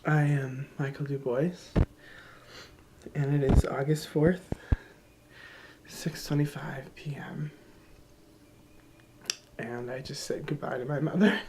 I am Michael DuBois, and it is August 4th, 6:25 p.m., and I just said goodbye to my mother.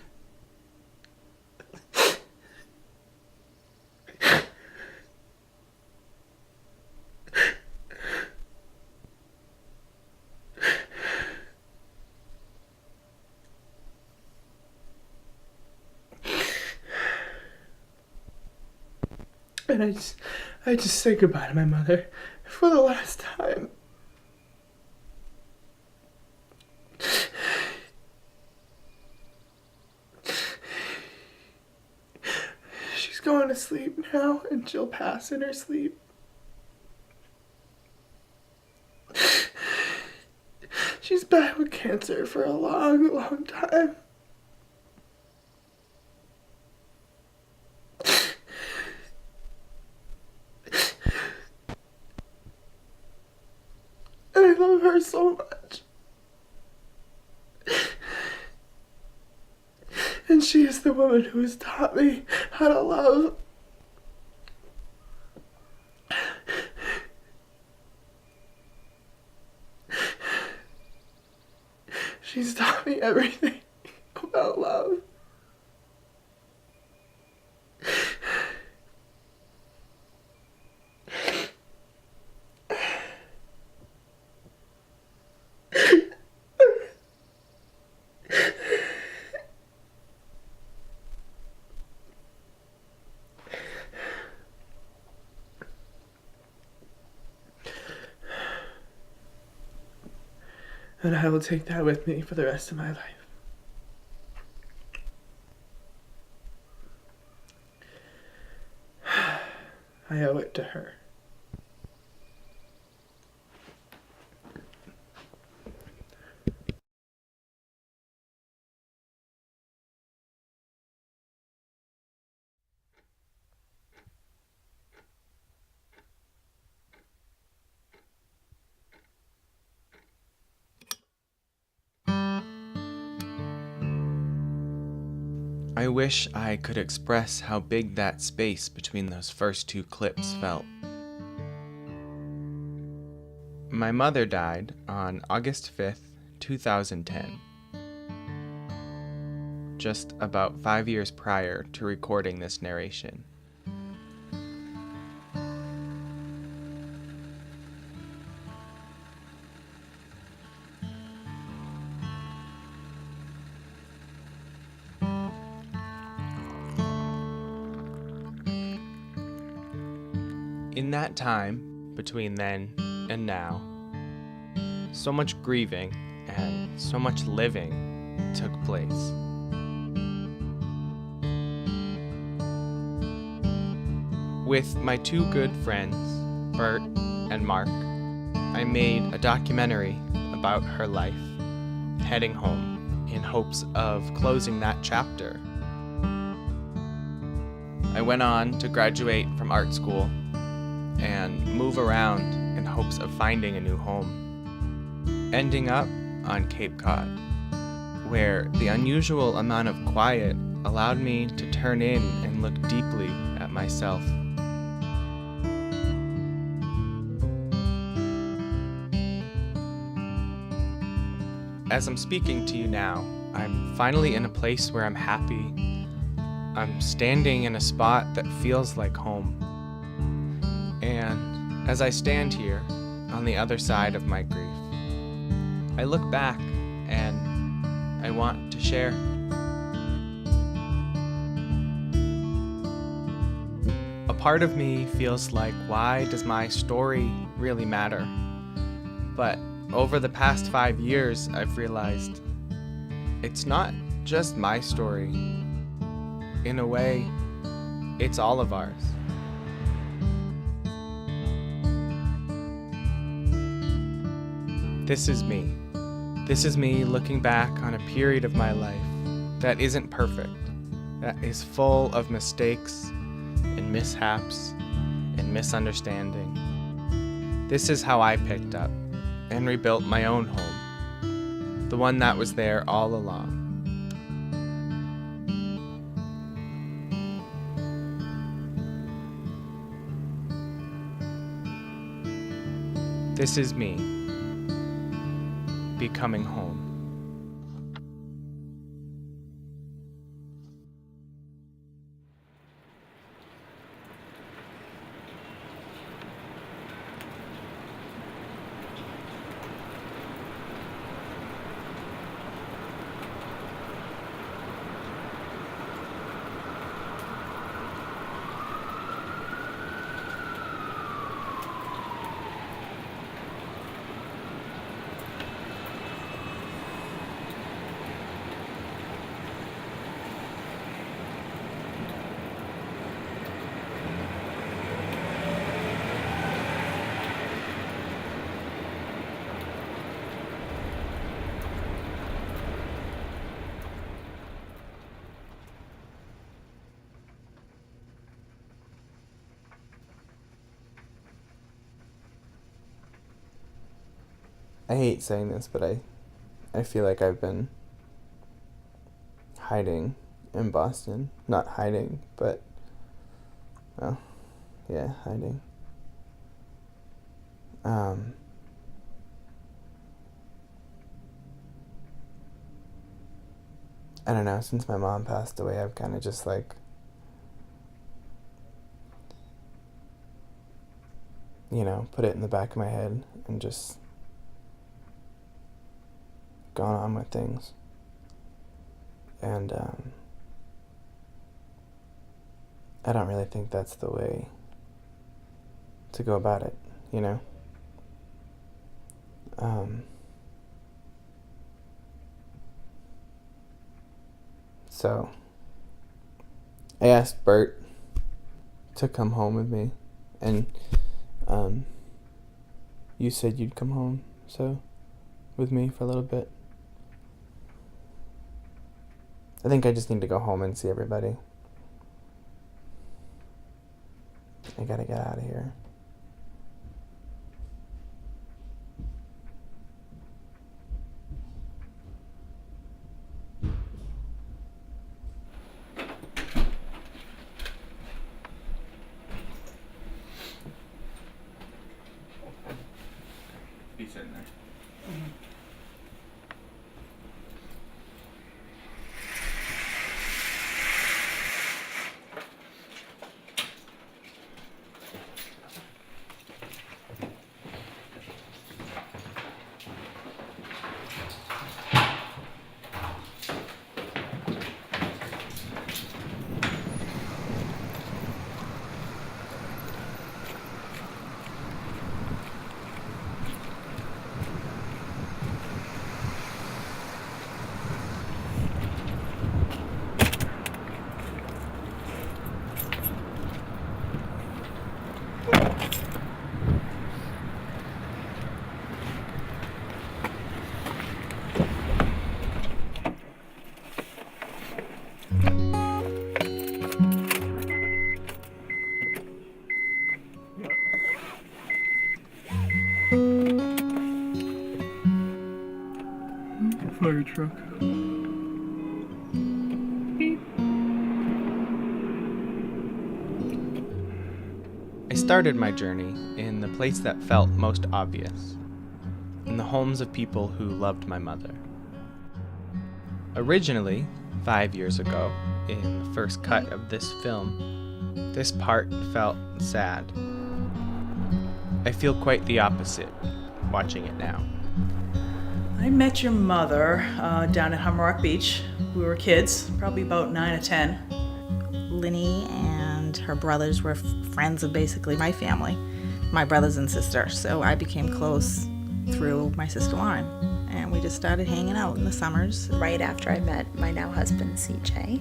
And I just said goodbye to my mother for the last time. She's going to sleep now, and she'll pass in her sleep. She's battling with cancer for a long, long time. And I love her so much. And she is the woman who has taught me how to love. She's taught me everything about love. And I will take that with me for the rest of my life. I owe it to her. I wish I could express how big that space between those first two clips felt. My mother died on August 5th, 2010, just about 5 years prior to recording this narration. In that time, between then and now, so much grieving and so much living took place. With my two good friends, Bert and Mark, I made a documentary about her life, heading home in hopes of closing that chapter. I went on to graduate from art school and move around in hopes of finding a new home, ending up on Cape Cod, where the unusual amount of quiet allowed me to turn in and look deeply at myself. As I'm speaking to you now, I'm finally in a place where I'm happy. I'm standing in a spot that feels like home. And as I stand here on the other side of my grief, I look back and I want to share. A part of me feels like, why does my story really matter? But over the past 5 years, I've realized it's not just my story. In a way, it's all of ours. This is me. This is me looking back on a period of my life that isn't perfect, that is full of mistakes and mishaps and misunderstanding. This is how I picked up and rebuilt my own home, the one that was there all along. This is me, becoming home. I hate saying this, but I feel like I've been hiding in Boston. Not hiding, but, well, yeah, hiding. I don't know, since my mom passed away, I've kind of just like, put it in the back of my head and just gone on with things. And I don't really think that's the way to go about it, So I asked Bert to come home with me, and you said you'd come home, with me for a little bit. I think I just need to go home and see everybody. I gotta get out of here. Be sitting there. Mm-hmm. Fire truck. I started my journey in the place that felt most obvious, in the homes of people who loved my mother. Originally, 5 years ago, in the first cut of this film, this part felt sad. I feel quite the opposite watching it now. I met your mother down at Humrock Beach. We were kids, probably about 9 or 10. Linny and her brothers were friends of basically my family, my brothers and sister. So I became close through my sister Lauren. And we just started hanging out in the summers. Right after I met my now husband, CJ,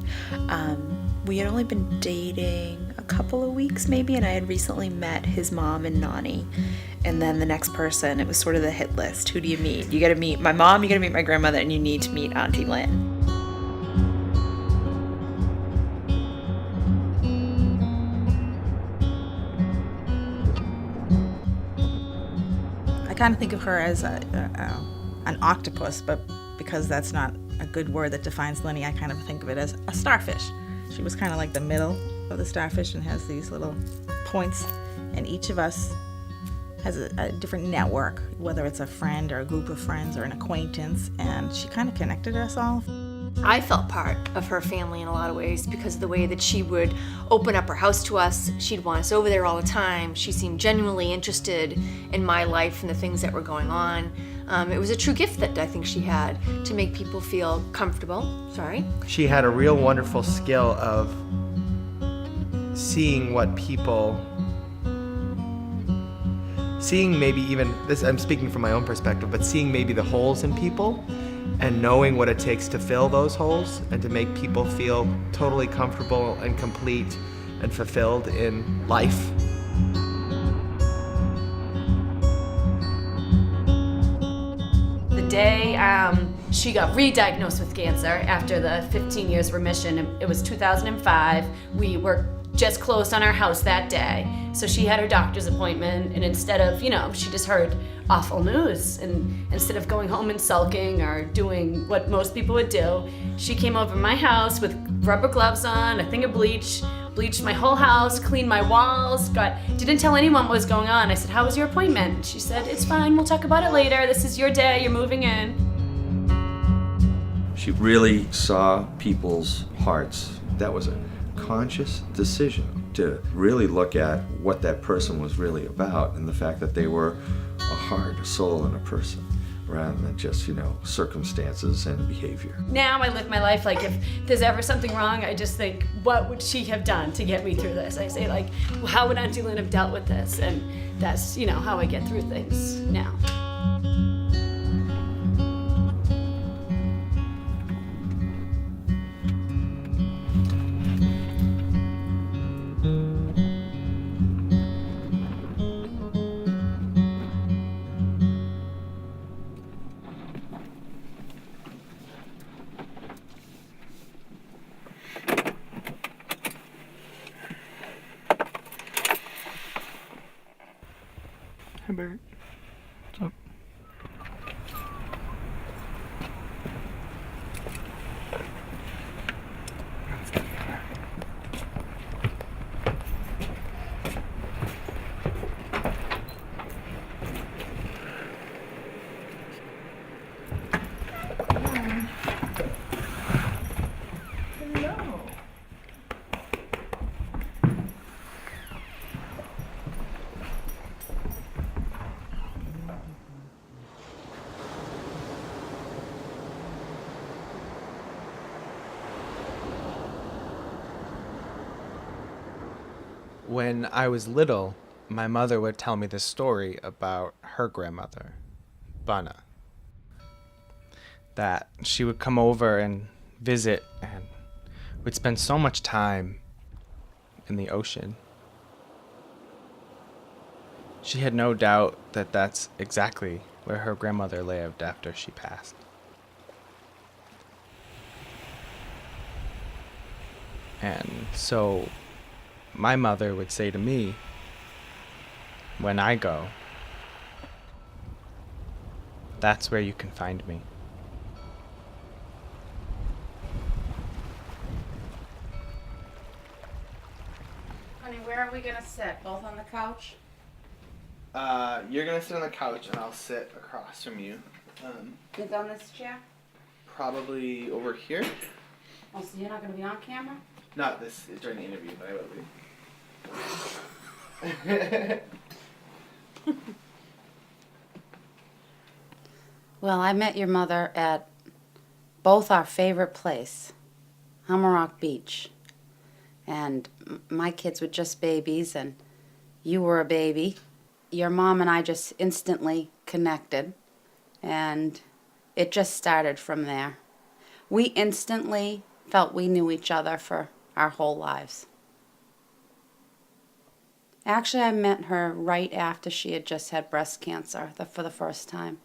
we had only been dating a couple of weeks maybe, and I had recently met his mom and Nani. And then the next person, it was sort of the hit list. Who do you meet? You gotta meet my mom, you gotta meet my grandmother, and you need to meet Auntie Lynn. I kind of think of her as an octopus, but because that's not a good word that defines Linny, I kind of think of it as a starfish. She was kind of like the middle of the starfish and has these little points, and each of us has a different network, whether it's a friend or a group of friends or an acquaintance, and she kind of connected us all. I felt part of her family in a lot of ways because of the way that she would open up her house to us. She'd want us over there all the time. She seemed genuinely interested in my life and the things that were going on. It was a true gift that I think she had to make people feel comfortable. Sorry. She had a real wonderful skill of seeing what people, seeing maybe even, this I'm speaking from my own perspective, but seeing maybe the holes in people and knowing what it takes to fill those holes and to make people feel totally comfortable and complete and fulfilled in life. The day she got re-diagnosed with cancer after the 15 years remission, it was 2005. We were just closed on our house that day. So she had her doctor's appointment, and instead of, she just heard awful news, and instead of going home and sulking or doing what most people would do, she came over to my house with rubber gloves on, a thing of bleach, bleached my whole house, cleaned my walls, didn't tell anyone what was going on. I said, "How was your appointment?" She said, "It's fine, we'll talk about it later. This is your day, you're moving in." She really saw people's hearts. That was a conscious decision to really look at what that person was really about and the fact that they were a heart, a soul, and a person, rather than just, circumstances and behavior. Now I live my life like if there's ever something wrong, I just think, what would she have done to get me through this? I say well, how would Auntie Lynn have dealt with this? And that's, how I get through things now. Hey, Bert. What's up? When I was little, my mother would tell me this story about her grandmother, Bunna. That she would come over and visit and would spend so much time in the ocean. She had no doubt that that's exactly where her grandmother lived after she passed. And so my mother would say to me, when I go, that's where you can find me. Honey, where are we gonna sit? Both on the couch? You're gonna sit on the couch and I'll sit across from you. Sit on this chair? Probably over here. Oh, so you're not gonna be on camera? Not this during the interview, but I will be. Well, I met your mother at both our favorite place, Hammerock Beach. And my kids were just babies, and you were a baby. Your mom and I just instantly connected, and it just started from there. We instantly felt we knew each other for our whole lives. Actually, I met her right after she had just had breast cancer for the first time.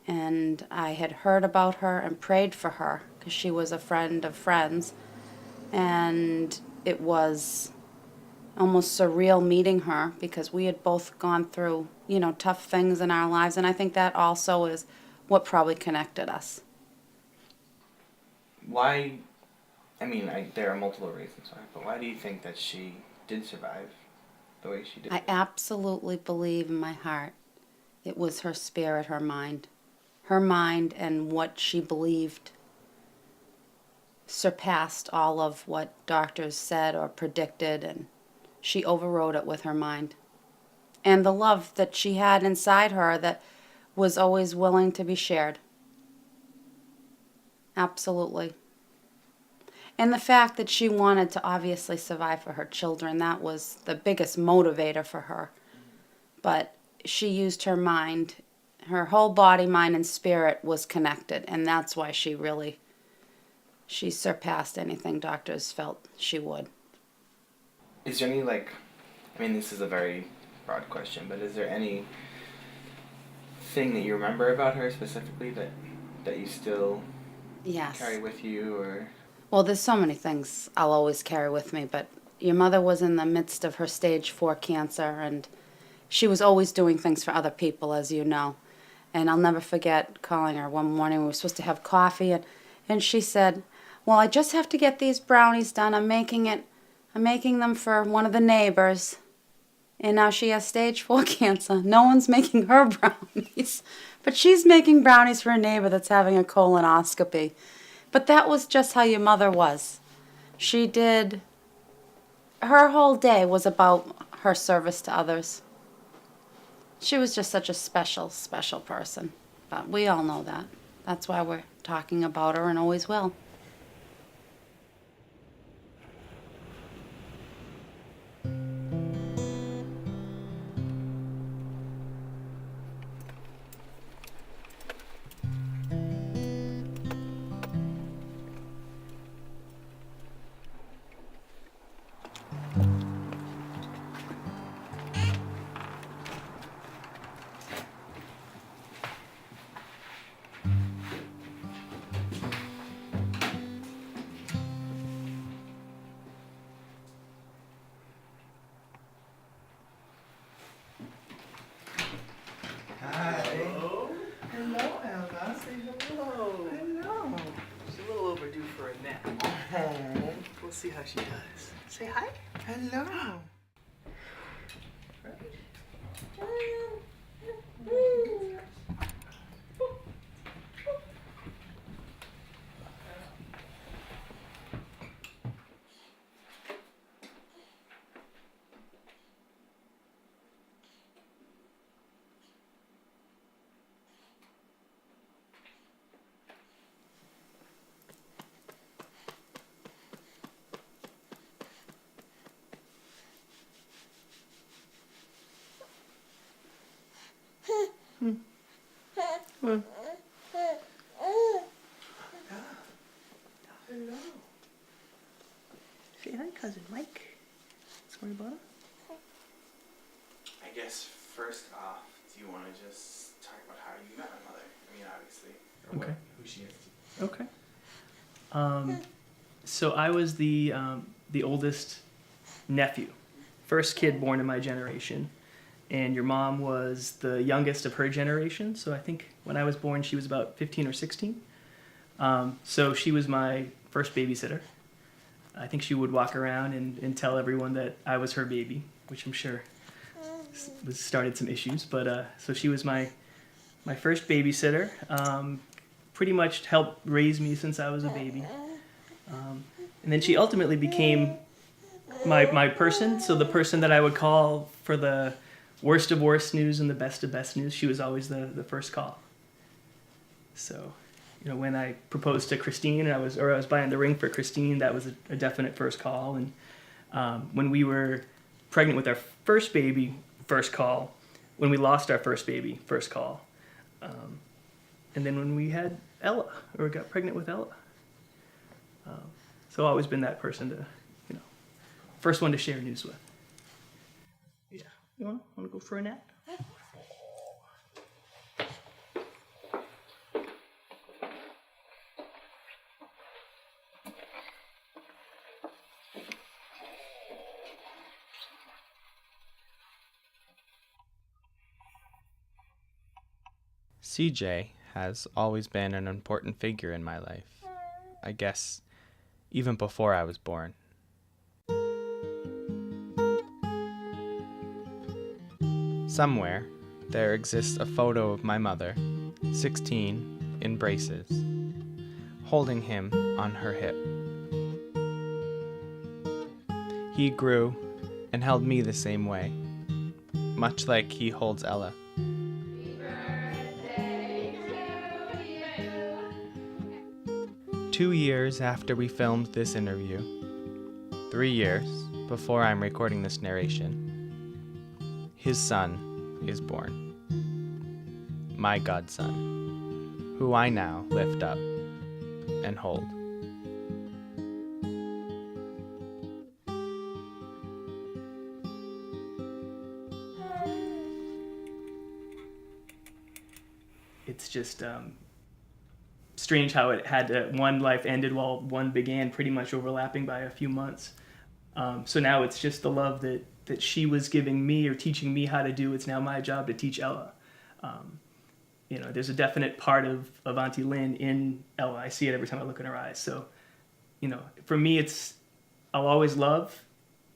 And I had heard about her and prayed for her because she was a friend of friends. And it was almost surreal meeting her because we had both gone through, tough things in our lives. And I think that also is what probably connected us. Why, there are multiple reasons why, but why do you think that she did survive the way she did. I absolutely believe in my heart it was her spirit, her mind. Her mind and what she believed surpassed all of what doctors said or predicted, and she overrode it with her mind. And the love that she had inside her that was always willing to be shared. Absolutely. And the fact that she wanted to obviously survive for her children, that was the biggest motivator for her. But she used her mind, her whole body, mind, and spirit was connected, and that's why she surpassed anything doctors felt she would. Is there any, like, I mean, this is a very broad question, but is there any thing that you remember about her specifically that you still Yes. carry with you, or? Well, there's so many things I'll always carry with me, but your mother was in the midst of her stage 4 cancer, and she was always doing things for other people, as you know. And I'll never forget calling her one morning. We were supposed to have coffee, and she said, well, I just have to get these brownies done. I'm making them for one of the neighbors. And now she has stage 4 cancer. No one's making her brownies. But she's making brownies for a neighbor that's having a colonoscopy. But that was just how your mother was. Her whole day was about her service to others. She was just such a special, special person. But we all know that. That's why we're talking about her and always will. Hello, Ella. Say hello. Hello. She's a little overdue for a nap. We'll see how she does. Say hi. Hello. Well. Hello. Say hi, cousin Mike. Sorry about it. I guess first off, do you want to just talk about how you met my mother? I mean, obviously, or Okay. who she is. Okay. So I was the oldest nephew, first kid born in my generation, and your mom was the youngest of her generation. So I think when I was born, she was about 15 or 16. So she was my first babysitter. I think she would walk around and tell everyone that I was her baby, which I'm sure started some issues. But so she was my first babysitter. Pretty much helped raise me since I was a baby. And then she ultimately became my person. So the person that I would call for the worst of worst news and the best of best news. She was always the first call. So, you know, when I proposed to Christine and I was buying the ring for Christine, that was a definite first call. And when we were pregnant with our first baby, first call. When we lost our first baby, first call. And then when we had Ella, or got pregnant with Ella. So I've always been that person to, first one to share news with. Yeah. You want to go for a nap? CJ has always been an important figure in my life. I guess even before I was born. Somewhere, there exists a photo of my mother, 16, in braces, holding him on her hip. He grew and held me the same way, much like he holds Ella. 2 years after we filmed this interview, 3 years before I'm recording this narration, his son is born. My godson, who I now lift up and hold. It's just strange how it had to, one life ended while one began, pretty much overlapping by a few months. So now it's just the love that she was giving me or teaching me how to do. It's now my job to teach Ella. There's a definite part of Auntie Lynn in Ella. I see it every time I look in her eyes. So, for me, I'll always love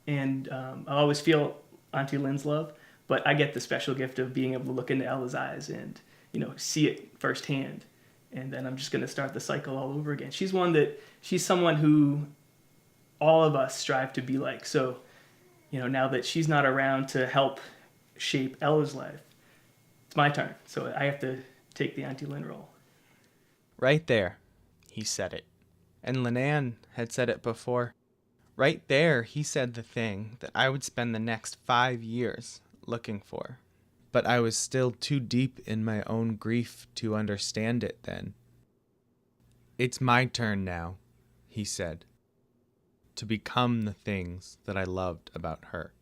and I'll always feel Auntie Lynn's love, but I get the special gift of being able to look into Ella's eyes and, see it firsthand. And then I'm just going to start the cycle all over again. She's someone who all of us strive to be like. So, now that she's not around to help shape Ella's life, it's my turn. So I have to take the Auntie Lynn role. Right there, he said it. And Linan had said it before. Right there, he said the thing that I would spend the next 5 years looking for. But I was still too deep in my own grief to understand it then. It's my turn now, he said, to become the things that I loved about her.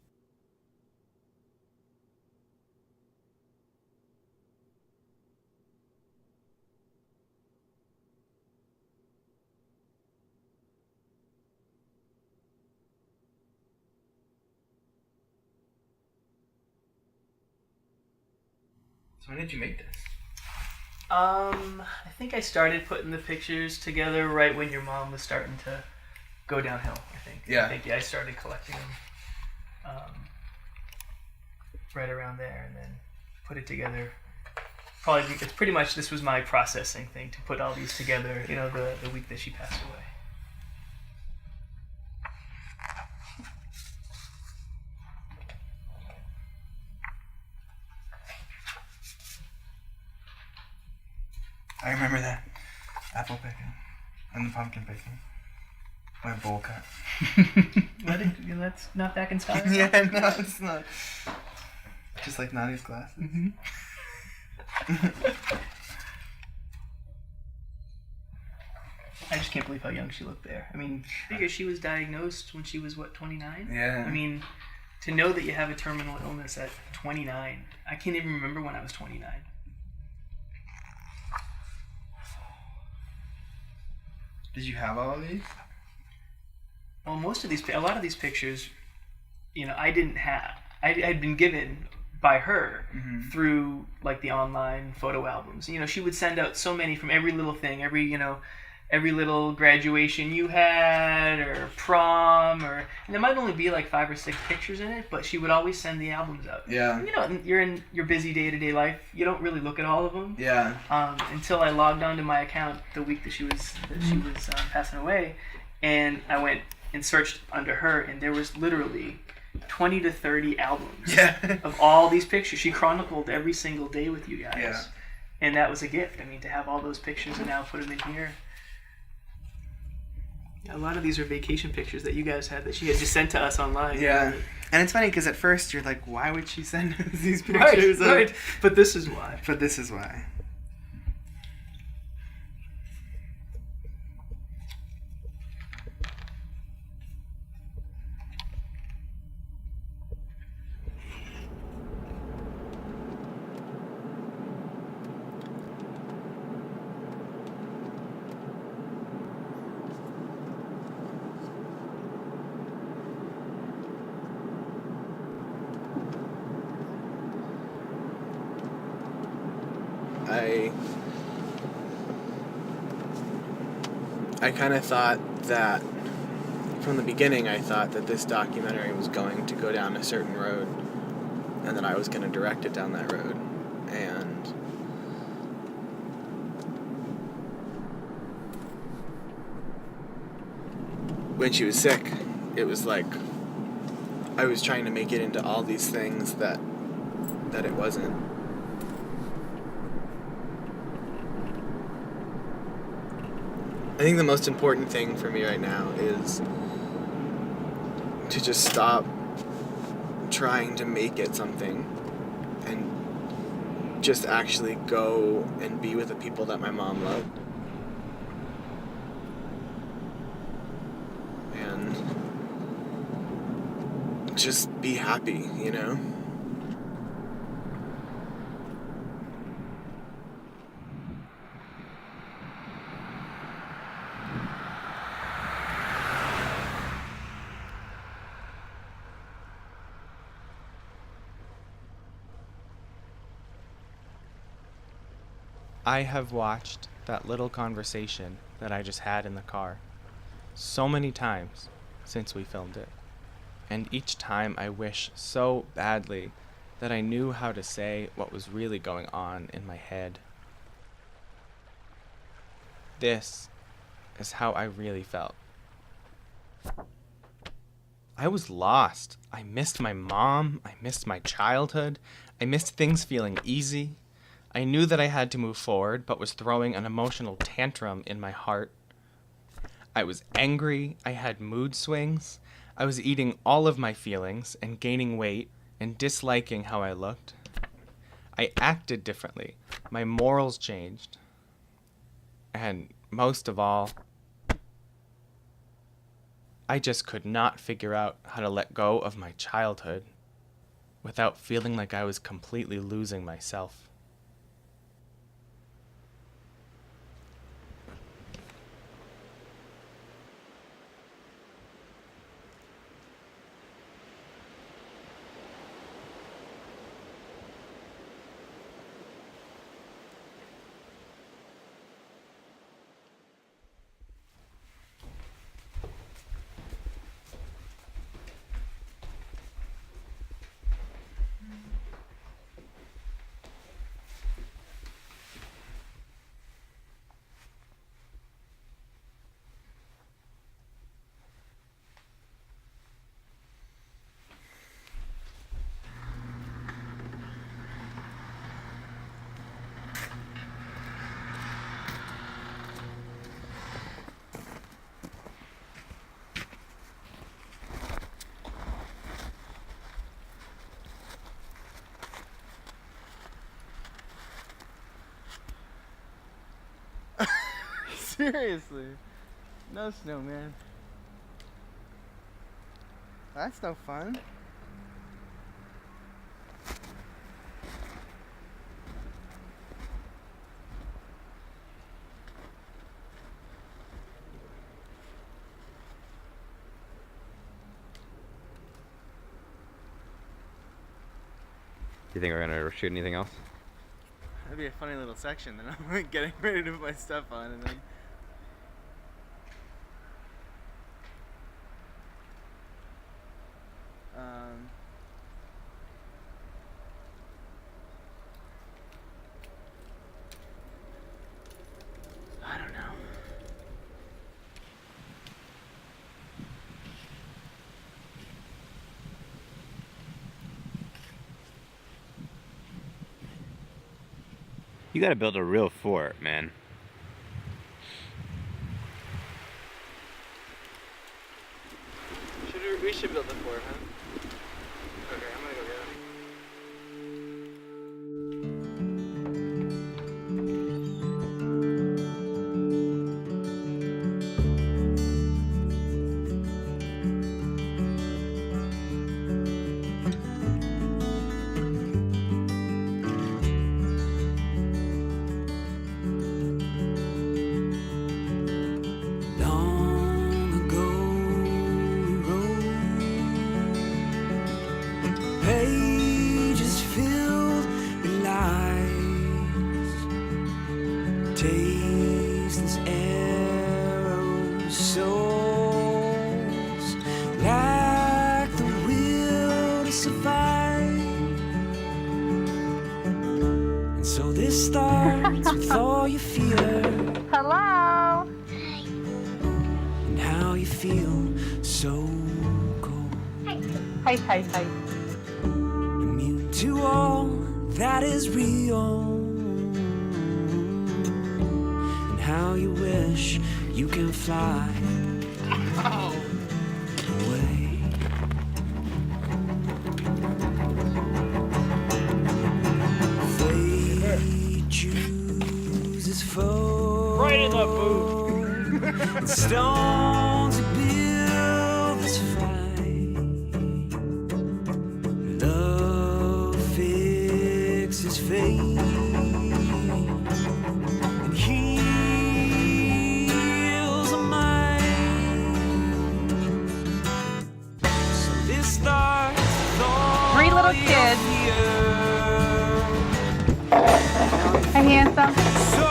When did you make this? I think I started putting the pictures together right when your mom was starting to go downhill, I think. Yeah. I started collecting them right around there and then put it together. Probably, it's pretty much, this was my processing thing, to put all these together, the week that she passed away. I remember that apple picking and the pumpkin picking. My bowl cut. That's not back in style. Yeah, no, it's not. Just like Nadia's glasses. Mm-hmm. I just can't believe how young she looked there. I mean, I figure she was diagnosed when she was, 29? Yeah. I mean, to know that you have a terminal illness at 29, I can't even remember when I was 29. Did you have all of these? Well, a lot of these pictures, I didn't have. I'd been given by her through like the online photo albums. She would send out so many from every little thing, every little graduation you had or prom and there might only be like 5 or 6 pictures in it, but she would always send the albums out. Yeah. You're in your busy day-to-day life. You don't really look at all of them. Yeah. Until I logged onto my account the week that she was passing away, and I went and searched under her, and there was literally 20 to 30 albums of all these pictures. She chronicled every single day with you guys. Yeah. And that was a gift. I mean, to have all those pictures and now put them in here. A lot of these are vacation pictures that you guys had that she had just sent to us online. Yeah. And it's funny because at first you're like, why would she send us these pictures? Right. But this is why. I kind of thought that, from the beginning, I thought that this documentary was going to go down a certain road. and that I was going to direct it down that road. And when she was sick, it was like I was trying to make it into all these things that it wasn't. I think the most important thing for me right now is to just stop trying to make it something and just actually go and be with the people that my mom loved. And just be happy, you know? I have watched that little conversation that I just had in the car so many times since we filmed it. And each time I wish so badly that I knew how to say what was really going on in my head. This is how I really felt. I was lost. I missed my mom. I missed my childhood. I missed things feeling easy. I knew that I had to move forward, but was throwing an emotional tantrum in my heart. I was angry. I had mood swings. I was eating all of my feelings and gaining weight and disliking how I looked. I acted differently. My morals changed. And most of all, I just could not figure out how to let go of my childhood without feeling like I was completely losing myself. Seriously, no snowman. That's no fun. Do you think we're gonna shoot anything else? That'd be a funny little section. Then I'm like getting ready to put my stuff on, and then. I don't know. You gotta build a real fort, man. We should build a fort, huh? Okay, I'm gonna go get it. Pages filled with lies, tasteless arrows, souls lack the will to survive. Hello? and how you feel so cold. Hi. Immune to all that is real, and how you wish you can fly away. Fate chooses foes, Right in the boot. and stones to build this fight. Love fixes fate and heals a mind. So this starts with all 3 little your kids. fear. Hi, handsome. So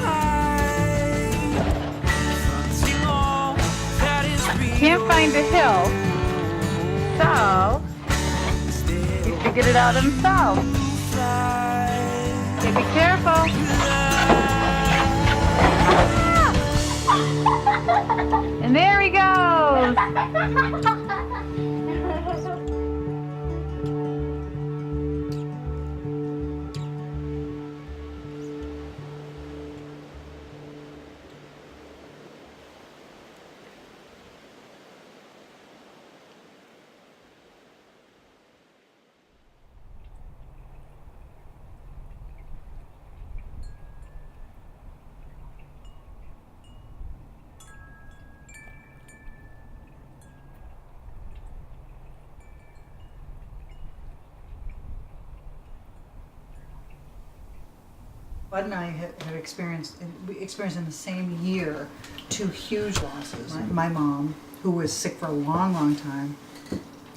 high, fronting all that is real. Can't find a hill, so he figured it out himself. Okay, be careful. And there he goes. Bud and I have experienced, we experienced in the same year 2 huge losses. My mom, who was sick for a long, long time,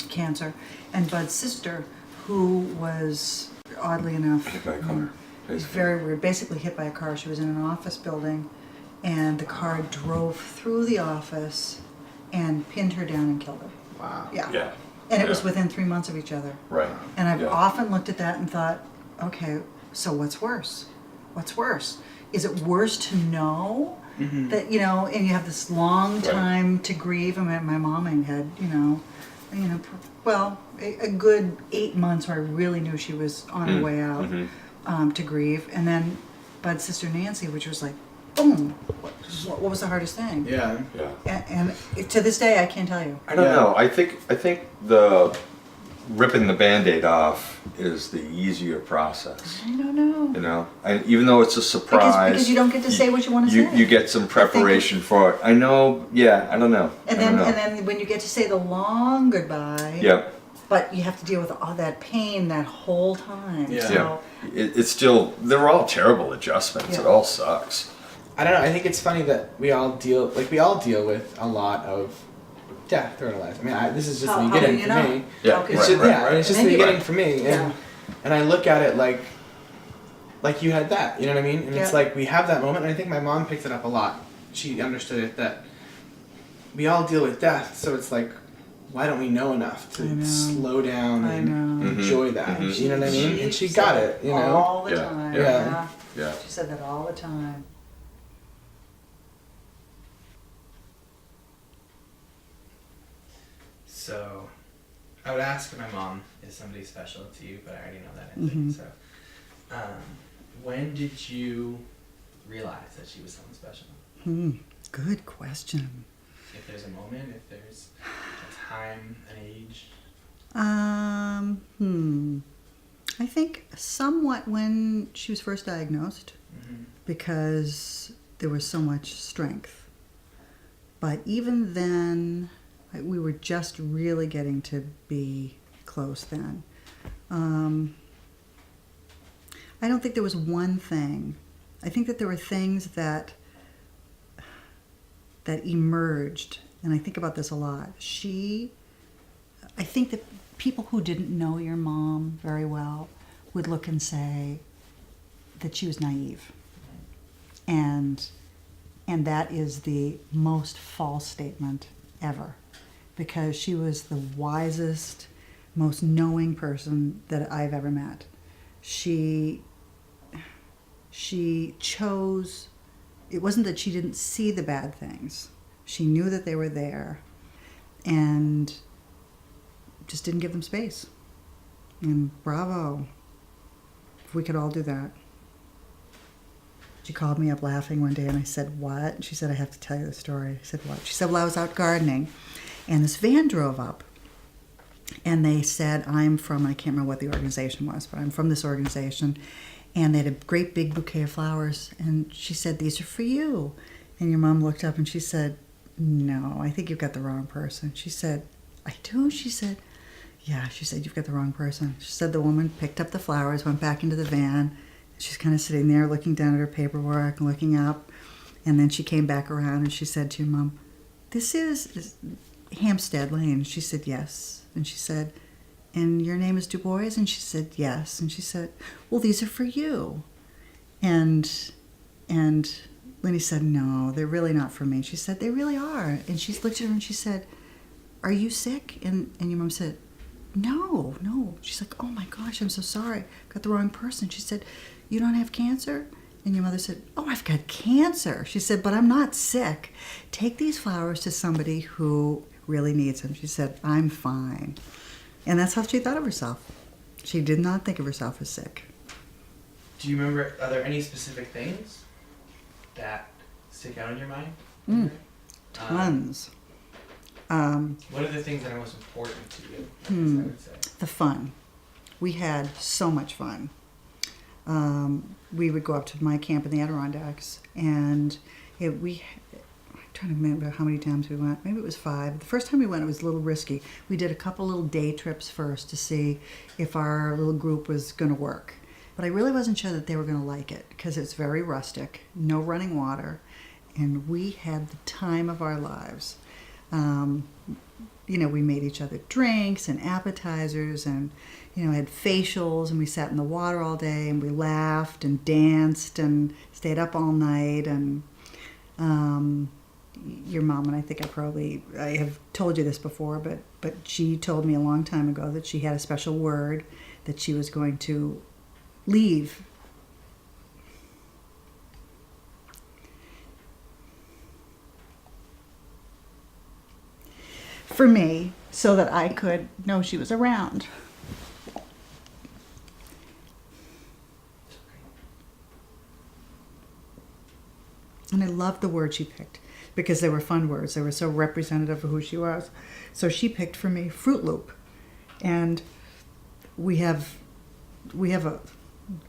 cancer, and Bud's sister, who was, oddly enough, Hit by a car. it's very weird, basically hit by a car. She was in an office building, and the car drove through the office and pinned her down and killed her. Wow. Yeah. Yeah. And it was within 3 months of each other. Right. And I've Yeah. often looked at that and thought, okay, so what's worse? What's worse? Is it worse to know that, you know, and you have this long time to grieve? I mean, my mom had, well, a good 8 months where I really knew she was on her way out to grieve. And then Bud's sister Nancy, which was like, boom, what was the hardest thing? Yeah. Yeah. And to this day, I can't tell you. I don't know. I think the ripping the Band-Aid off is the easier process. I don't know. You know, and even though it's a surprise, Because you don't get to say what you want to say. you get some preparation for it. I know. Yeah, I don't know. And then when you get to say the long goodbye. Yeah. But you have to deal with all that pain that whole time. Yeah. So, It's still, they're all terrible adjustments. It Yeah. all sucks. I don't know. I think it's funny that we all deal with a lot of death throughout our lives. I mean, this is just How- the how beginning do you for know? me. Yeah, Okay. It's right, just, right, yeah, right. it's just And the you- beginning for me, Yeah. and I look at it like you had that. You know what I mean? And it's Yeah. like we have that moment. And I think my mom picked it up a lot. She understood it that we all deal with death. So it's like, why don't we know enough I know. to slow down I and know. enjoy that? Mhm. You know what I mean? And she said got it. You know? All the Yeah. time. Yeah. Yeah. She said that all the time. So, I would ask my mom, is somebody special to you? But I already know that answer. So, when did you realize that she was someone special? Good question. If there's a moment, if there's a time, an age. I think somewhat when she was first diagnosed, because there was so much strength. But even then, we were just really getting to be close then. I don't think there was one thing. I think that there were things that emerged, and I think about this a lot. I think that people who didn't know your mom very well would look and say that she was naive. And that is the most false statement ever, because she was the wisest, most knowing person that I've ever met. She She chose, it wasn't that she didn't see the bad things. She knew that they were there and just didn't give them space. And bravo, if we could all do that. She called me up laughing one day and I said, what? She said, I have to tell you the story. I said, what? She said, well, I was out gardening and this van drove up and they said, I'm from, I can't remember what the organization was, but I'm from this organization. And they had a great big bouquet of flowers. And she said, these are for you. And your mom looked up and she said, no, I think you've got the wrong person. She said, I do? She said, yeah. She said, you've got the wrong person. She said the woman picked up the flowers, went back into the van. She's kind of sitting there looking down at her paperwork and looking up. And then she came back around and she said to your mom, this is Hampstead Lane. She said, yes. And she said, and your name is DuBois? And she said, yes. And she said, well, these are for you. And Lenny said, no, they're really not for me. She said, they really are. And she looked at her and she said, are you sick? And your mom said, no. She's like, oh my gosh, I'm so sorry. Got the wrong person. She said, you don't have cancer? And your mother said, oh, I've got cancer. She said, but I'm not sick. Take these flowers to somebody who really needs them. She said, I'm fine. And that's how she thought of herself. She did not think of herself as sick. Do you remember, are there any specific things that stick out in your mind? Tons. What are the things that are most important to you, I would say? The fun. We had so much fun. We would go up to my camp in the Adirondacks, and I'm trying to remember how many times we went. Maybe it was 5. The first time we went, it was a little risky. We did a couple little day trips first to see if our little group was going to work. But I really wasn't sure that they were going to like it because it's very rustic, no running water, and we had the time of our lives. We made each other drinks and appetizers and, had facials, and we sat in the water all day and we laughed and danced and stayed up all night. And your mom, and I think I have told you this before, but she told me a long time ago that she had a special word that she was going to leave for me so that I could know she was around. And I loved the word she picked because they were fun words. They were so representative of who she was. So she picked for me Fruit Loop. And we have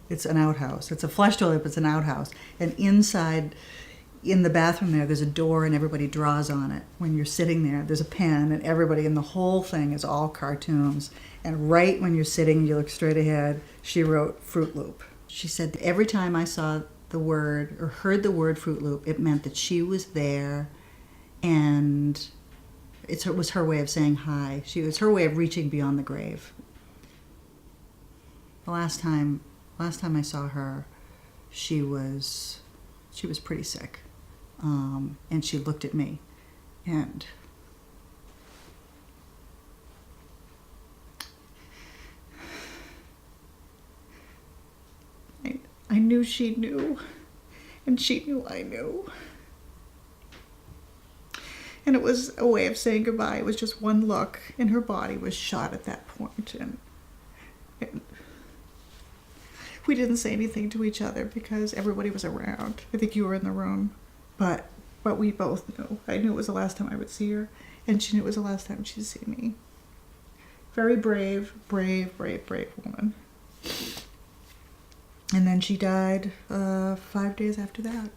it's an outhouse. It's a flush toilet, but it's an outhouse. And inside, in the bathroom there's a door and everybody draws on it. When you're sitting there, there's a pen and everybody, and the whole thing is all cartoons. And right when you're sitting, you look straight ahead, she wrote Fruit Loop. She said every time I saw the word or heard the word Fruit Loop, it meant that she was there, and it was her way of saying hi. It was her way of reaching beyond the grave. The last time I saw her, she was pretty sick, and she looked at me, and I knew she knew, and she knew I knew. And it was a way of saying goodbye. It was just one look, and her body was shot at that point, and we didn't say anything to each other because everybody was around. I think you were in the room, but we both knew. I knew it was the last time I would see her, and she knew it was the last time she'd see me. Very brave woman. And then she died 5 days after that.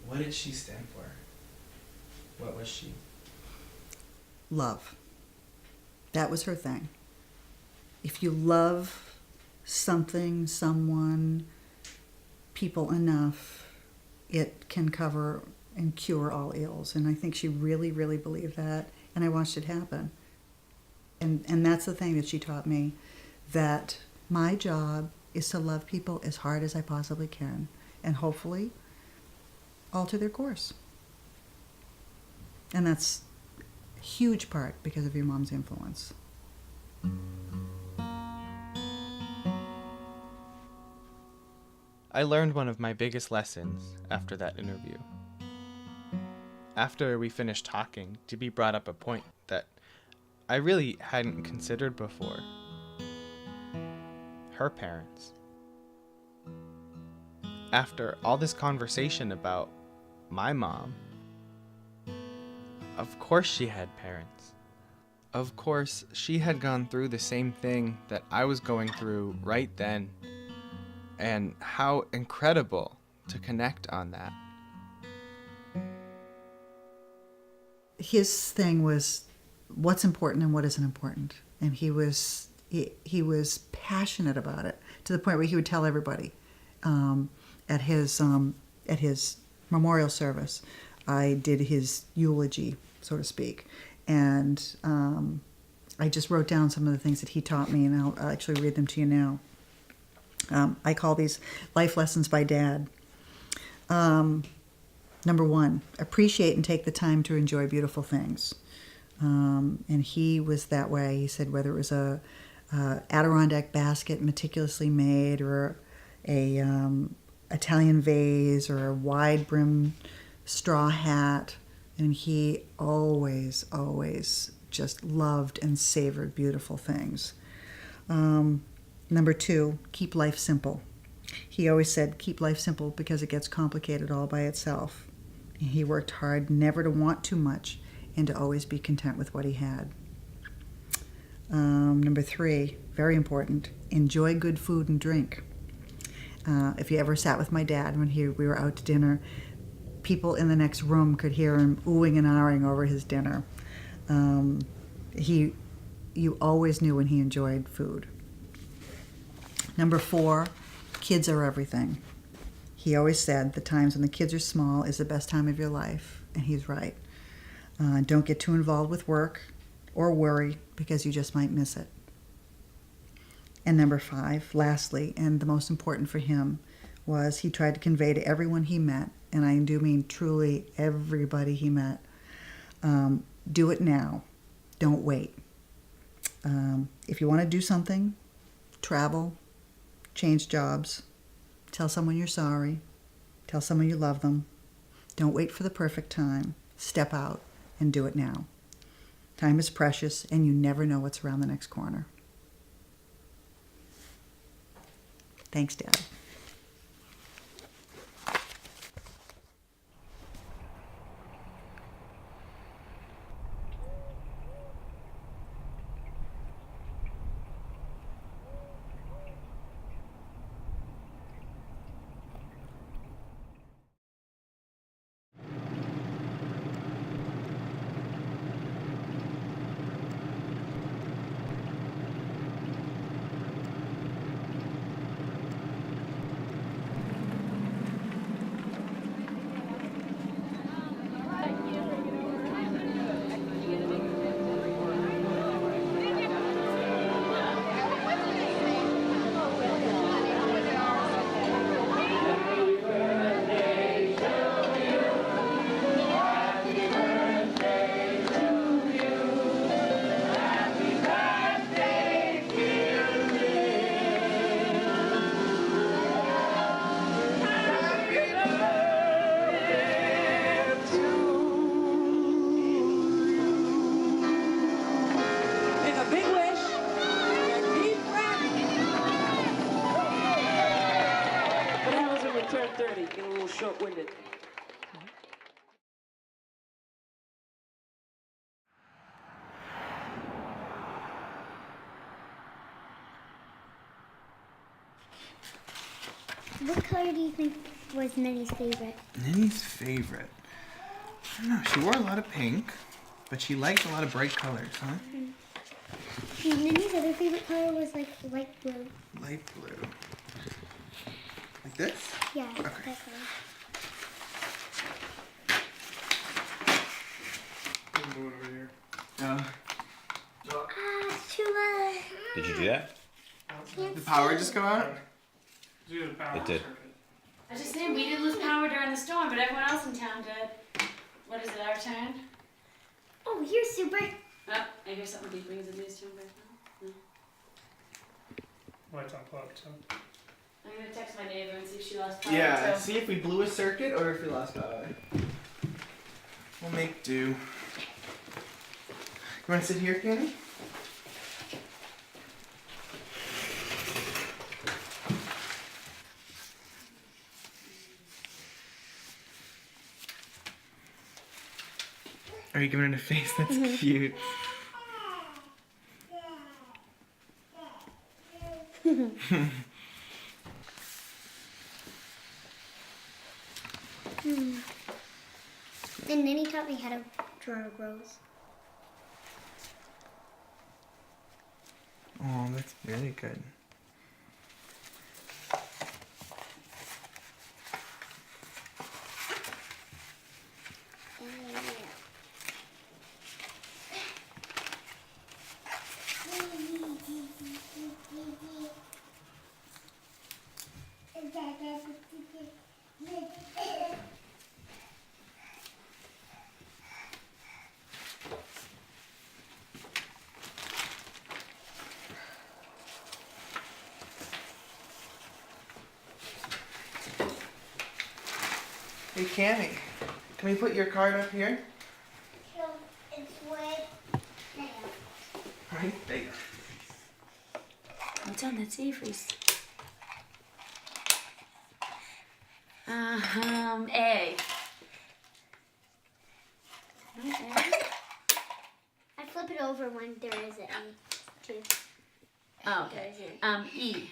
What did she stand for? What was she? Love. That was her thing. If you love something, someone, people enough, it can cover and cure all ills. And I think she really, really believed that. And I watched it happen. And that's the thing that she taught me, that my job is to love people as hard as I possibly can, and hopefully alter their course. And that's huge part because of your mom's influence. I learned one of my biggest lessons after that interview. After we finished talking, DuBois brought up a point that I really hadn't considered before. Her parents. After all this conversation about my mom, of course she had parents. Of course, she had gone through the same thing that I was going through right then. And how incredible to connect on that. His thing was what's important and what isn't important. And he was passionate about it to the point where he would tell everybody at his memorial service. I did his eulogy, so to speak. And I just wrote down some of the things that he taught me, and I'll actually read them to you now. I call these life lessons by Dad. Number 1, appreciate and take the time to enjoy beautiful things. And he was that way. He said whether it was a Adirondack basket meticulously made, or a Italian vase, or a wide brim straw hat, and he always just loved and savored beautiful things. Number 2, keep life simple. He always said, keep life simple because it gets complicated all by itself. And he worked hard never to want too much and to always be content with what he had. Number 3, very important, enjoy good food and drink. If you ever sat with my dad when we were out to dinner, people in the next room could hear him oohing and ahhing over his dinner. You always knew when he enjoyed food. Number 4, kids are everything. He always said the times when the kids are small is the best time of your life, and he's right. Don't get too involved with work or worry because you just might miss it. And number 5, lastly, and the most important for him, was he tried to convey to everyone he met, and I do mean truly everybody he met, do it now. Don't wait. If you want to do something, travel, change jobs, tell someone you're sorry, tell someone you love them. Don't wait for the perfect time. Step out and do it now. Time is precious, and you never know what's around the next corner. Thanks, Dad. Short-winded. What color do you think was Minnie's favorite? Minnie's favorite? I don't know. She wore a lot of pink, but she liked a lot of bright colors, huh? Minnie's other favorite color was like light blue. Light blue. Like this? Yeah, okay. That color. Over here. Too low. Did you do that? Did the power just go out? It did. I was just saying, we didn't lose power during the storm, but everyone else in town did. What is it, our turn? Oh, Oh, you're super. Oh, I hear something beeping. Is it news to him back now? No. Well, it's unplugged, so. I'm gonna text my neighbor and see if she lost power. Yeah, too. see if we blew a circuit or if we lost power. We'll make do. You wanna sit here, Kenny? Are you giving it a face? That's cute. And then he taught me how to draw a rose. Oh, that's really good. Hey, Cammy, can we put your card up here? So it's way there. Right there. What's on that Avery's? A. No A. I flip it over when there is an A too. Oh, okay. E.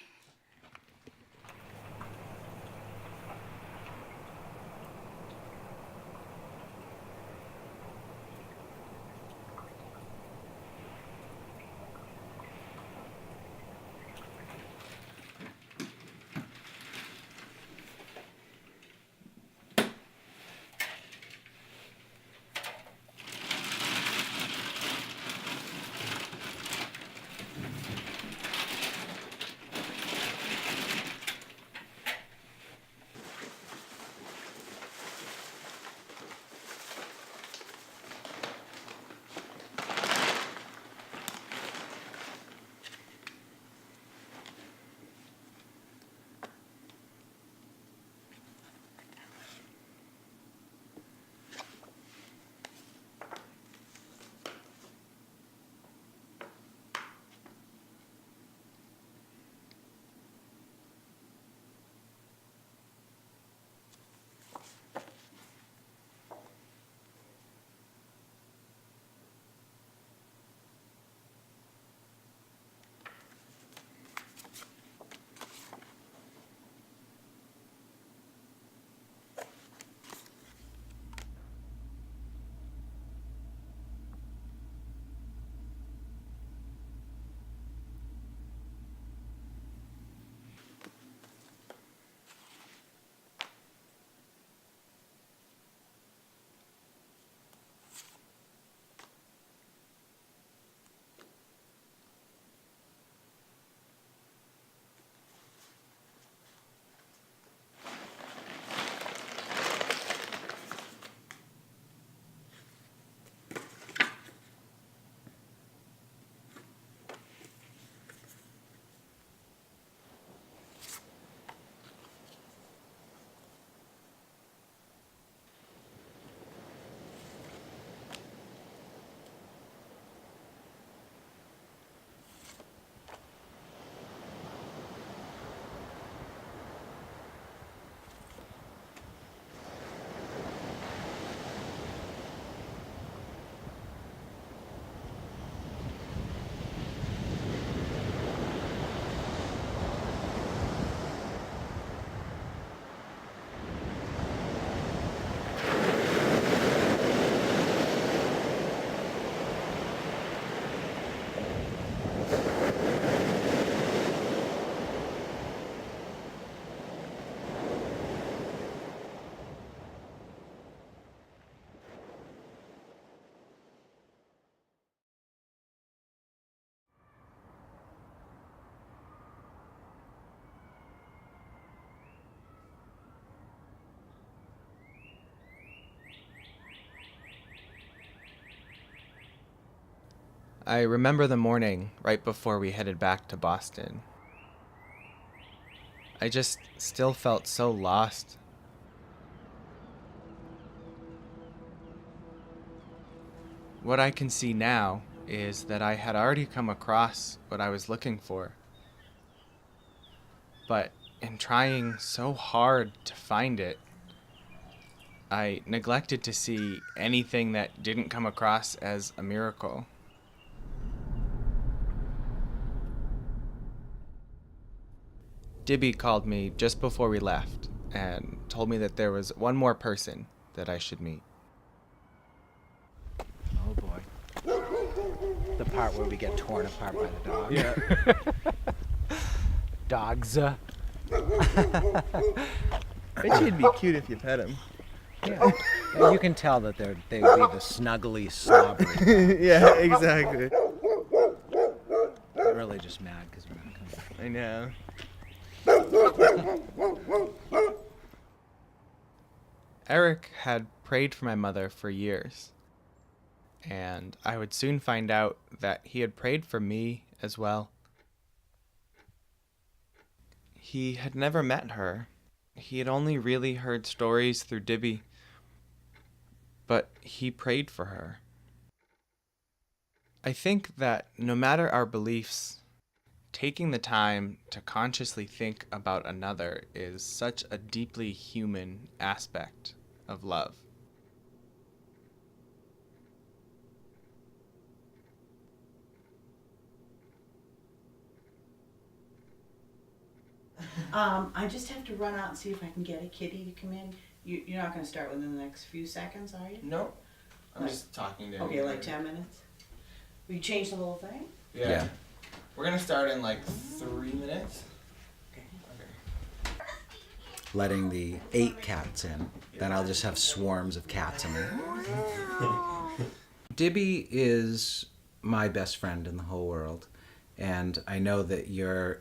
I remember the morning right before we headed back to Boston. I just still felt so lost. What I can see now is that I had already come across what I was looking for. But in trying so hard to find it, I neglected to see anything that didn't come across as a miracle. DuBois called me just before we left and told me that there was one more person that I should meet. Oh boy. The part where we get torn apart by the dog. Yeah. Dogs. Bet you'd be cute if you pet him. Yeah. And you can tell that they'd be the snuggly, slobbery. Yeah, exactly. They're really just mad because we're not coming. I know. Eric had prayed for my mother for years, and I would soon find out that he had prayed for me as well. He had never met her. He had only really heard stories through DuBois, but he prayed for her. I think that no matter our beliefs, taking the time to consciously think about another is such a deeply human aspect of love. I just have to run out and see if I can get a kitty to come in. You're not going to start within the next few seconds, are you? No. I'm Like- just talking to Okay, you. like 10 minutes? Will you change the whole thing? Yeah. We're gonna start in like 3 minutes. Letting the 8 cats in, then I'll just have swarms of cats in there. DuBois is my best friend in the whole world, and I know that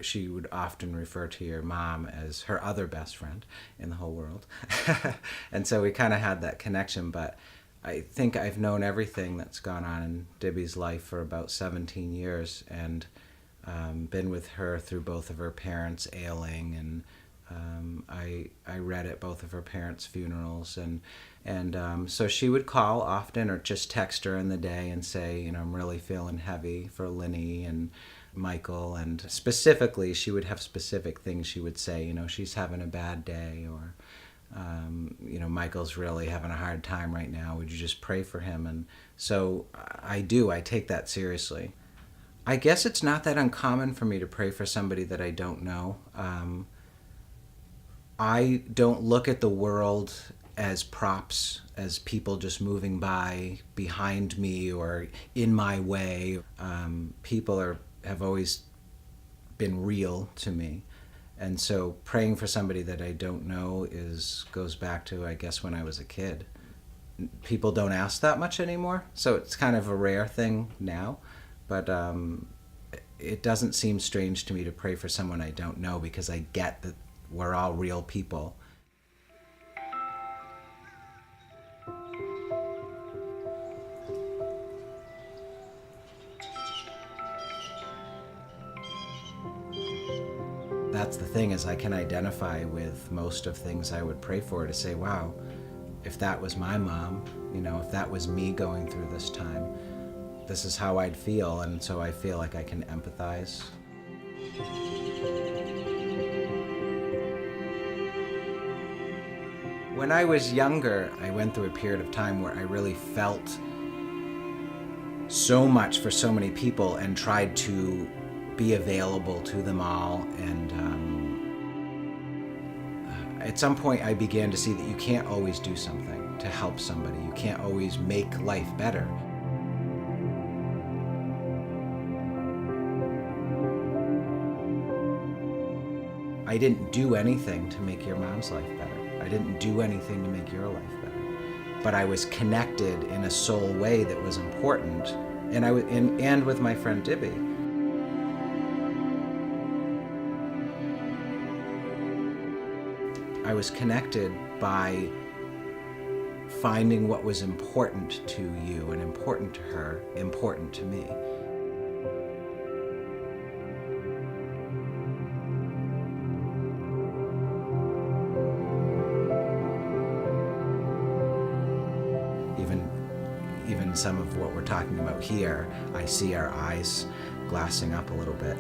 she would often refer to your mom as her other best friend in the whole world. And so we kind of had that connection, but I think I've known everything that's gone on in DuBois' life for about 17 years, and been with her through both of her parents ailing, and I read at both of her parents' funerals, and so she would call often or just text her in the day and say, you know, I'm really feeling heavy for Linny and Michael, and specifically she would have specific things she would say, you know, she's having a bad day, or you know, Michael's really having a hard time right now, would you just pray for him? And so I take that seriously. I guess it's not that uncommon for me to pray for somebody that I don't know. I don't look at the world as props, as people just moving by behind me or in my way. People have always been real to me. And so praying for somebody that I don't know goes back to, I guess, when I was a kid. People don't ask that much anymore, so it's kind of a rare thing now. But it doesn't seem strange to me to pray for someone I don't know, because I get that we're all real people. That's the thing, is I can identify with most of things I would pray for, to say, wow, if that was my mom, you know, if that was me going through this time, this is how I'd feel, and so I feel like I can empathize. When I was younger, I went through a period of time where I really felt so much for so many people and tried to be available to them all, and at some point I began to see that you can't always do something to help somebody. You can't always make life better. I didn't do anything to make your mom's life better. I didn't do anything to make your life better. But I was connected in a soul way that was important, and with my friend DuBois. I was connected by finding what was important to you and important to her, important to me. in some of what we're talking about here, I see our eyes glassing up a little bit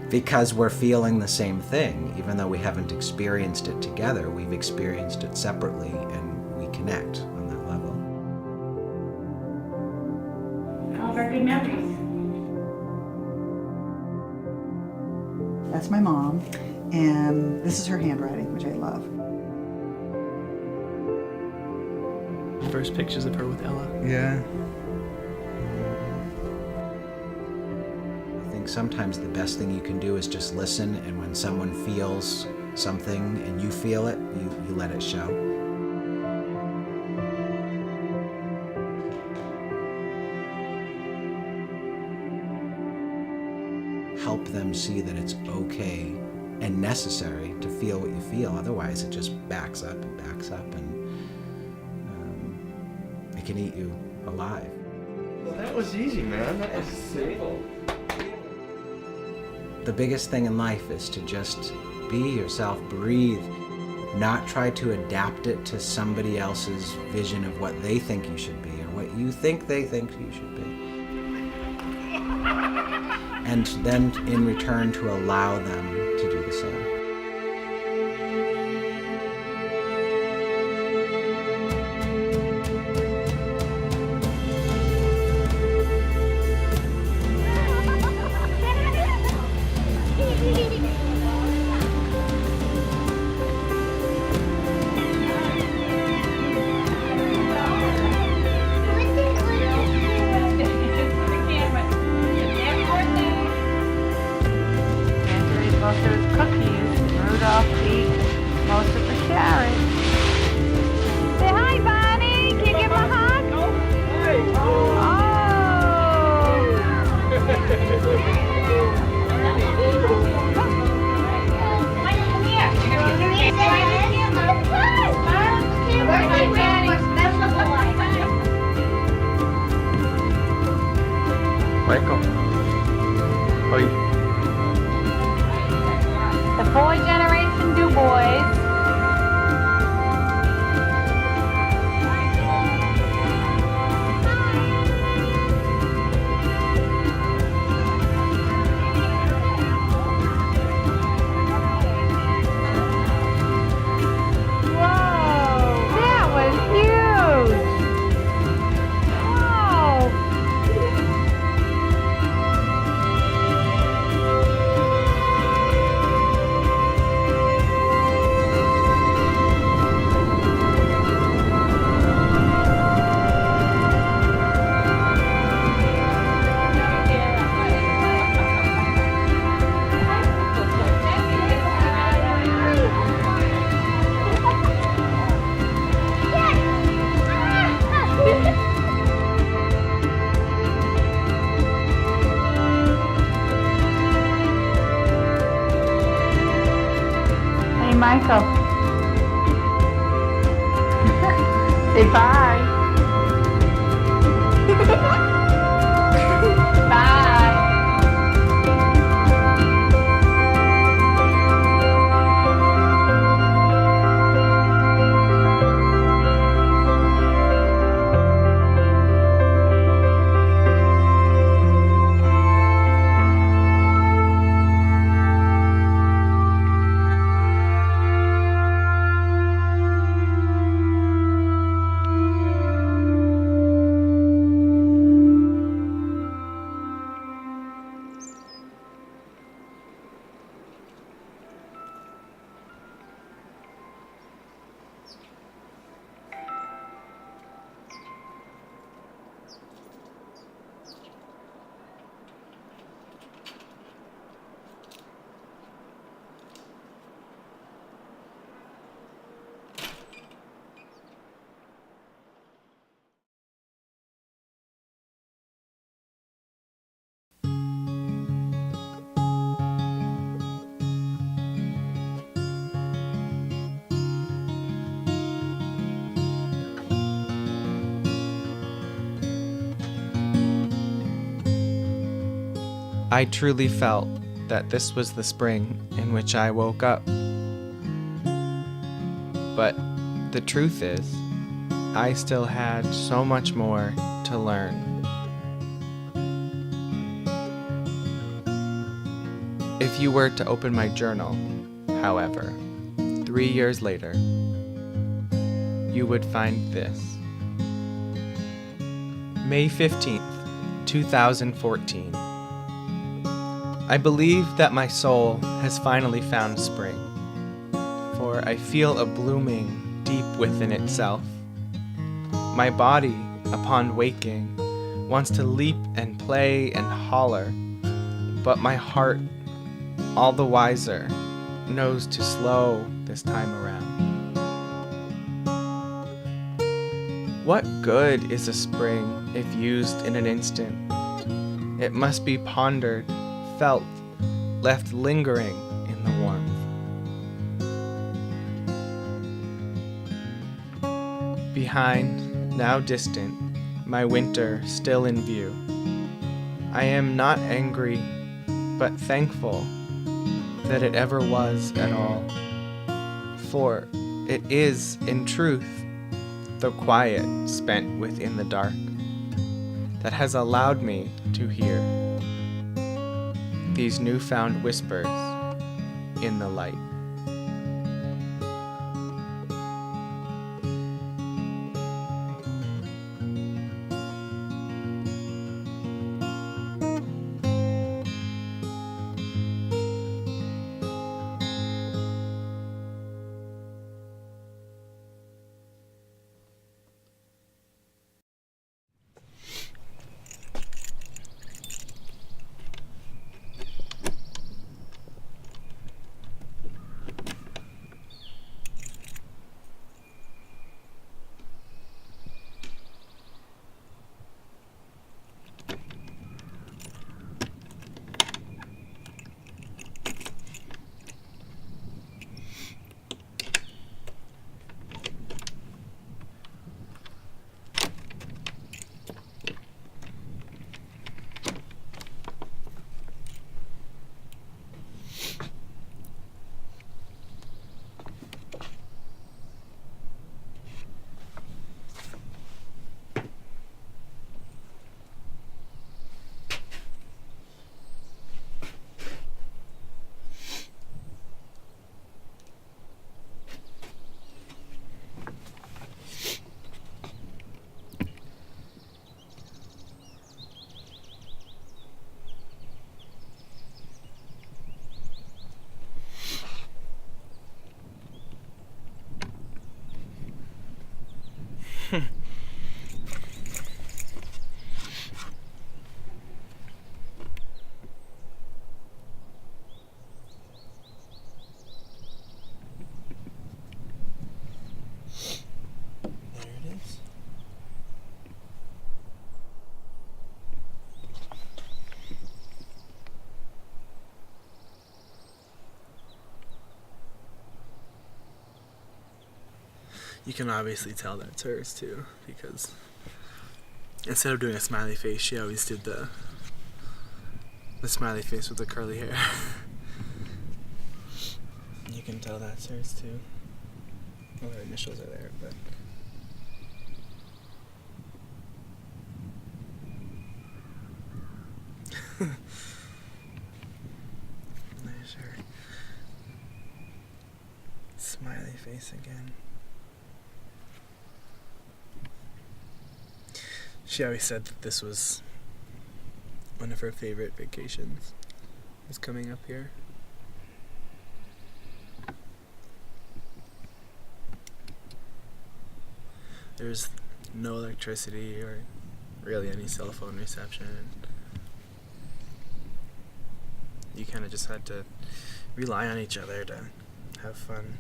because we're feeling the same thing. Even though we haven't experienced it together, we've experienced it separately, and we connect on that level. All of our good memories. That's my mom, and this is her handwriting, which I love. First pictures of her with Ella. Yeah. I think sometimes the best thing you can do is just listen, and when someone feels something and you feel it, you let it show. Help them see that it's okay and necessary to feel what you feel. Otherwise, it just backs up and backs up, and it can eat you alive. Well, that was easy, man. That was simple. The biggest thing in life is to just be yourself, breathe, not try to adapt it to somebody else's vision of what they think you should be or what you think they think you should be. And then in return to allow them to do the same. The boy generation DuBois. Michael. Say bye. Bye. I truly felt that this was the spring in which I woke up. But the truth is, I still had so much more to to learn. If you were to open my journal, however, 3 years later, you would find this. May 15th, 2014. I believe that my soul has finally found spring, for I feel a blooming deep within itself. My body, upon waking, wants to leap and play and holler, but my heart, all the wiser, knows to slow this time around. What good is a spring if used in an instant? It must be pondered, felt, left lingering in the warmth. Behind, now distant, my winter still in view. I am not angry, but thankful that it ever was at all. For it is, in truth, the quiet spent within the dark that has allowed me to hear these newfound whispers in the light. You can obviously tell that it's hers too, because instead of doing a smiley face, she always did the smiley face with the curly hair. You can tell that's hers too. Well, her initials are there, but there's her smiley face again. She always said that this was one of her favorite vacations, was coming up here. There's no electricity or really any cell phone reception. You kind of just had to rely on each other to have fun.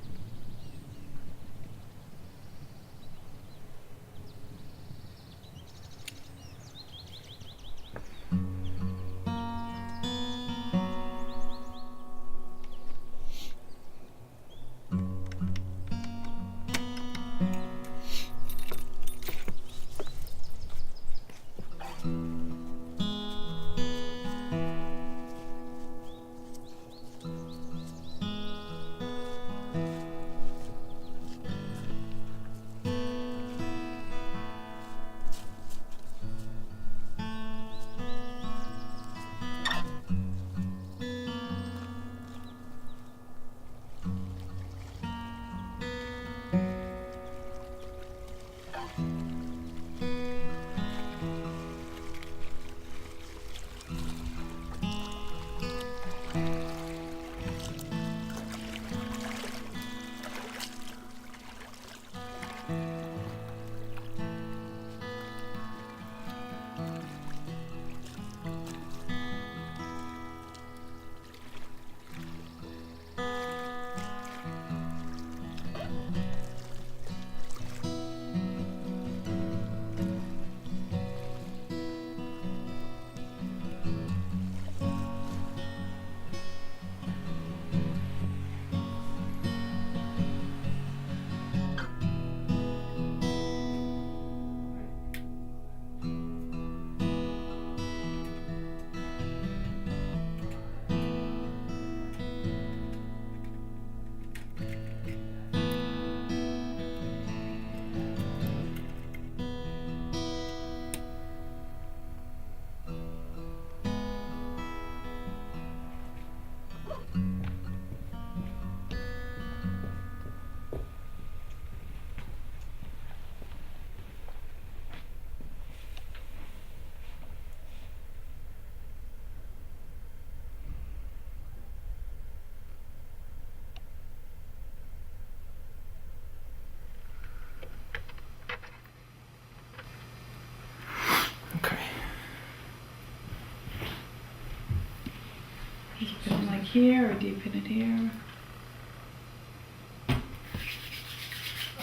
Did you put it like here, or do you put it here?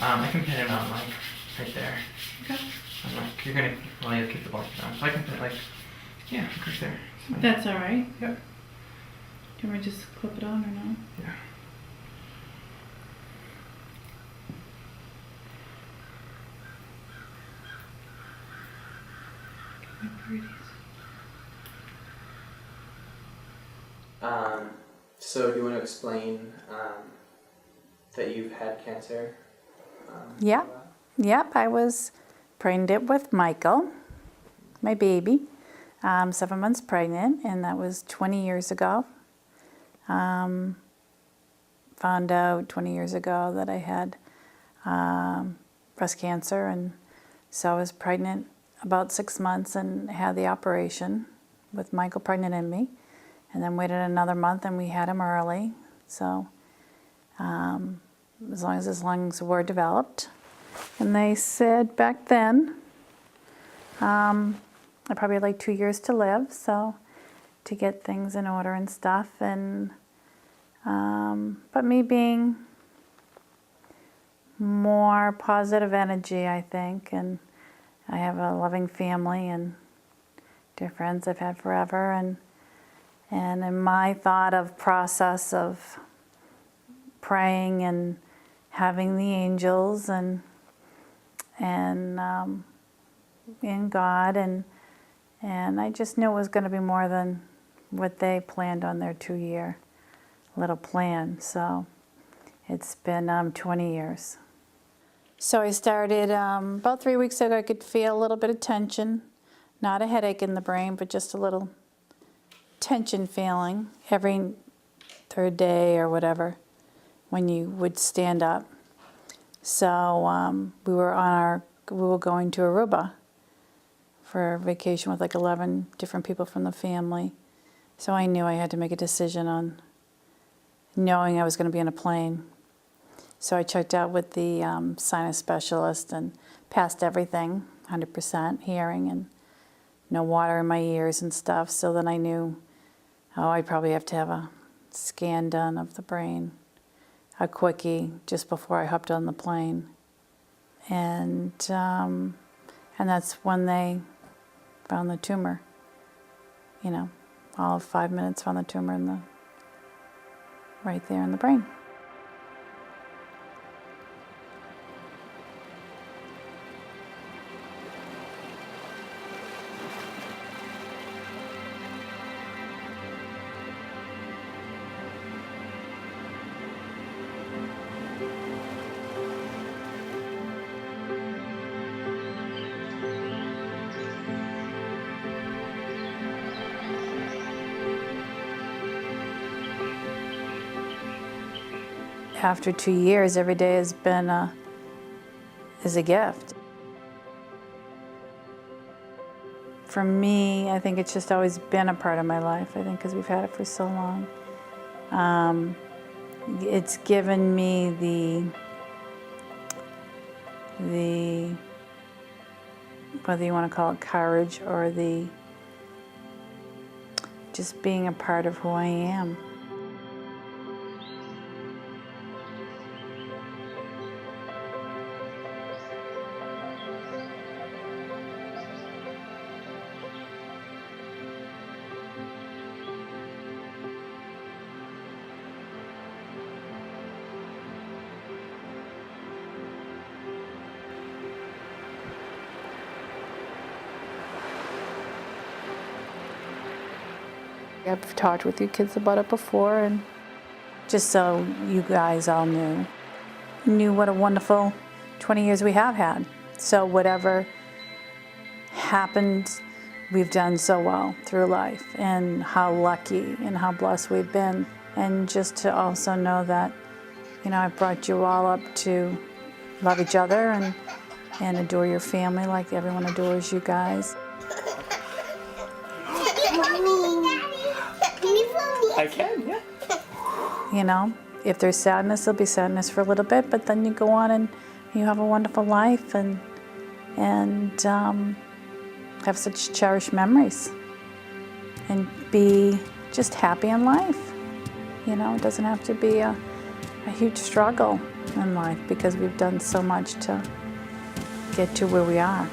I can pin it on like right there. Okay. I'm like, you're gonna, well, you'll keep the blanket on. So I can pin it like, yeah, right there. It's fine. That's all right. Yep. Do you want me to just clip it on or no? Yeah. My pretties. So do you want to explain that you've had cancer? Yep, I was pregnant with Michael, my baby, 7 months pregnant, and that was 20 years ago. Found out 20 years ago that I had breast cancer, and so I was pregnant about 6 months and had the operation with Michael pregnant in me, and then waited another month and we had him early. So as long as his lungs were developed. And they said back then, I probably had like 2 years to live, so to get things in order and stuff. And but me being more positive energy, I think, and I have a loving family and dear friends I've had forever, and in my thought of process of praying and having the angels and in God, and I just knew it was going to be more than what they planned on their 2-year little plan. So it's been 20 years. So I started about 3 weeks ago. I could feel a little bit of tension, not a headache in the brain, but just a little tension feeling every third day or whatever when you would stand up. So we were going to Aruba for a vacation with like 11 different people from the family. So I knew I had to make a decision on knowing I was going to be on a plane. So I checked out with the sinus specialist and passed everything, 100% hearing and no water in my ears and stuff. So then I knew, I'd probably have to have a scan done of the brain, a quickie, just before I hopped on the plane. And that's when they found the tumor. You know, all of 5 minutes found the tumor right there in the brain. After 2 years, every day has been is a gift. For me, I think it's just always been a part of my life, I think, because we've had it for so long. It's given me the whether you want to call it courage or just being a part of who I am. I've talked with you kids about it before, and just so you guys all knew what a wonderful 20 years we have had. So whatever happened, we've done so well through life, and how lucky and how blessed we've been. And just to also know that, I brought you all up to love each other and adore your family like everyone adores you guys. I can, yeah. If there's sadness, there'll be sadness for a little bit, but then you go on and you have a wonderful life and have such cherished memories. And be just happy in life. You know, it doesn't have to be a huge struggle in life because we've done so much to get to where we are.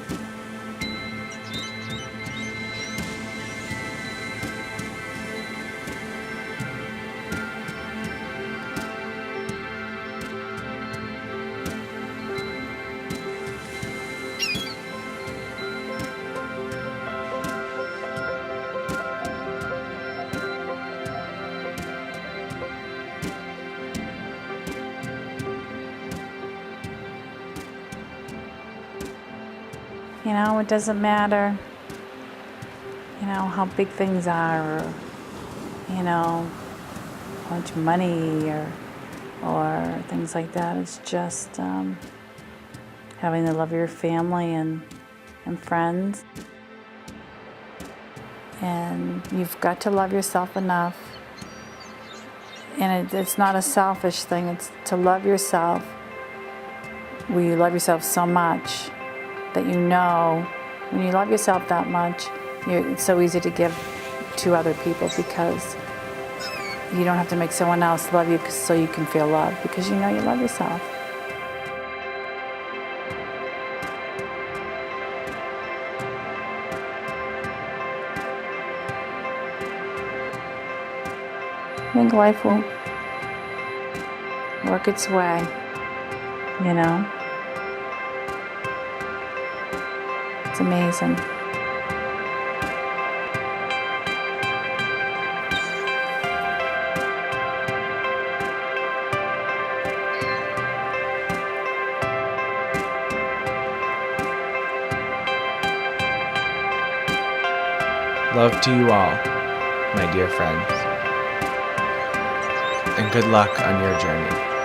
You know, it doesn't matter, you know, how big things are, or, you know, how much money or things like that. It's just having the love of your family and friends. And you've got to love yourself enough. And it's not a selfish thing, it's to love yourself where you love yourself so much that you know when you love yourself that much, it's so easy to give to other people because you don't have to make someone else love you so you can feel loved because you know you love yourself. I think life will work its way, you know? It's amazing. Love to you all, my dear friends, and good luck on your journey.